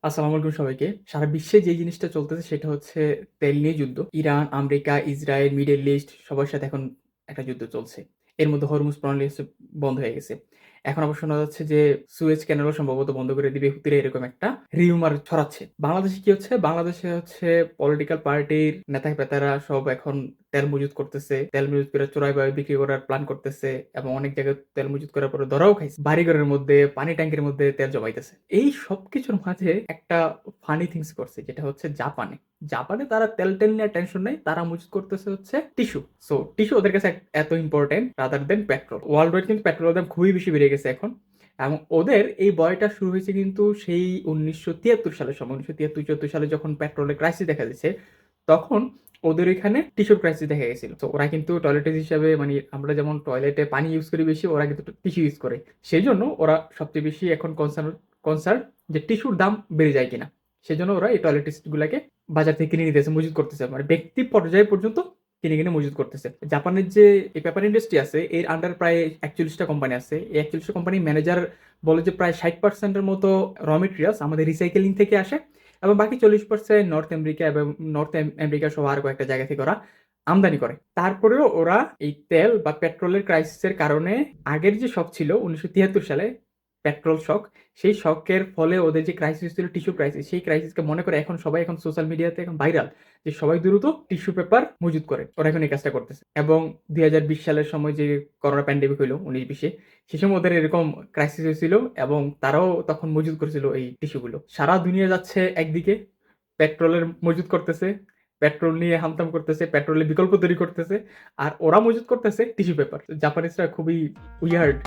আসসালামু আলাইকুম সবাইকে। সারা বিশ্বে যে জিনিসটা চলতেছে সেটা হচ্ছে তেল নিয়ে যুদ্ধ। Iran, America, Israel, middle east সবার সাথে এখন একটা যুদ্ধ চলছে। এর মধ্যে হরমুজ প্রণালী বন্ধ হয়ে গেছে। এখন আবার শোনা যাচ্ছে যে সুয়েজ ক্যানালও সম্ভবত বন্ধ করে দিবে হুতিরা, এরকম একটা রিউমার ছড়াচ্ছে। বাংলাদেশে কি হচ্ছে? বাংলাদেশে হচ্ছে পলিটিক্যাল পার্টির নেতা-ফেতারা সব এখন তেল মজুত করতেছে। তেল মজুত করে চোরাইভাবে বিক্রি করার প্ল্যান করতেছে এবং অনেক জায়গায় তেল মজুত করার পরে ধরাও খাইছে। বাড়িঘরের মধ্যে, পানি ট্যাংকের মধ্যে তেল জমাইতেছে। এই সবকিছুর মাঝে একটা ফানি থিংস করছে, যেটা হচ্ছে জাপানে। জাপানে তারা তেল-টেল নিয়ে টেনশন নাই। তারা মজুত করতেছে হচ্ছে টিস্যু। সো টিস্যু ওদের কাছে এত important rather than petrol. World wide কিন্তু পেট্রোলের দাম খুবই বেশি বেড়ে গেছে এখন। এবং ওদের এই বয়টা শুরু হয়েছে কিন্তু সেই 1973 সালের সময়। 1973-74 সালে যখন পেট্রোলের ক্রাইসিস দেখা দিয়েছে, তখন ওদের এখানে টিস্যুর ক্রাইসিস দেখা গেছিল। তো ওরা কিন্তু টয়লেটের হিসাবে, মানে আমরা যেমন টয়লেটে পানি ইউজ করি বেশি, ওরা কিন্তু টিস্যু ইউজ করে। সেই জন্য ওরা সবচেয়ে বেশি এখন কনসার্ন যে টিস্যুর দাম বেড়ে যায় কিনা। সেজন্য ওরা এই টয়লেট গুলাকে বাজার থেকে কিনে নিতেছে, মজুত করতেছে, মানে ব্যক্তি পর্যায়ে পর্যন্ত কিনে কিনে মজুত করতেছে। জাপানের যে এই পেপার ইন্ডাস্ট্রি আছে, এর আন্ডার প্রায় 41টা কোম্পানি আছে। এই 41টা কোম্পানি ম্যানেজার বলে যে প্রায় 60% মতো র মেটেরিয়ালস আমাদের রিসাইকেলিং থেকে আসে, এবং বাকি 40% নর্থ আমেরিকা এবং নর্থ আমেরিকা সহ আর কয়েকটা জায়গা থেকে ওরা আমদানি করে। তারপরেও ওরা এই তেল বা পেট্রোলের ক্রাইসিসের কারণে আগের যে শক ছিল 1973 সালে পেট্রোল শক, সেই শকের ফলে ওদের যে ক্রাইসিস ছিল টিস্যু ক্রাইসিস, সেই ক্রাইসিসকে মনে করে এখন সবাই এখন সোশ্যাল মিডিয়াতে এখন ভাইরাল যে সবাই দ্রুত টিস্যু পেপার মজুত করে। ওরা এখন এই কাজটা করতেছে। এবং 2020 সালের সময় যে করোনা প্যান্ডেমিক হইলো 19-20-এ, সে সময় ওদের এরকম ক্রাইসিস হয়েছিল এবং তারাও তখন মজুত করেছিল এই টিস্যুগুলো। সারা দুনিয়া যাচ্ছে একদিকে, পেট্রোলের মজুত করতেছে, পেট্রোল নিয়ে হামতাম করতেছে, পেট্রোলের বিকল্প তৈরি করতেছে, আর ওরা মজুত করতেছে টিস্যু পেপার। জাপানিজরা খুবই উইয়ার্ড।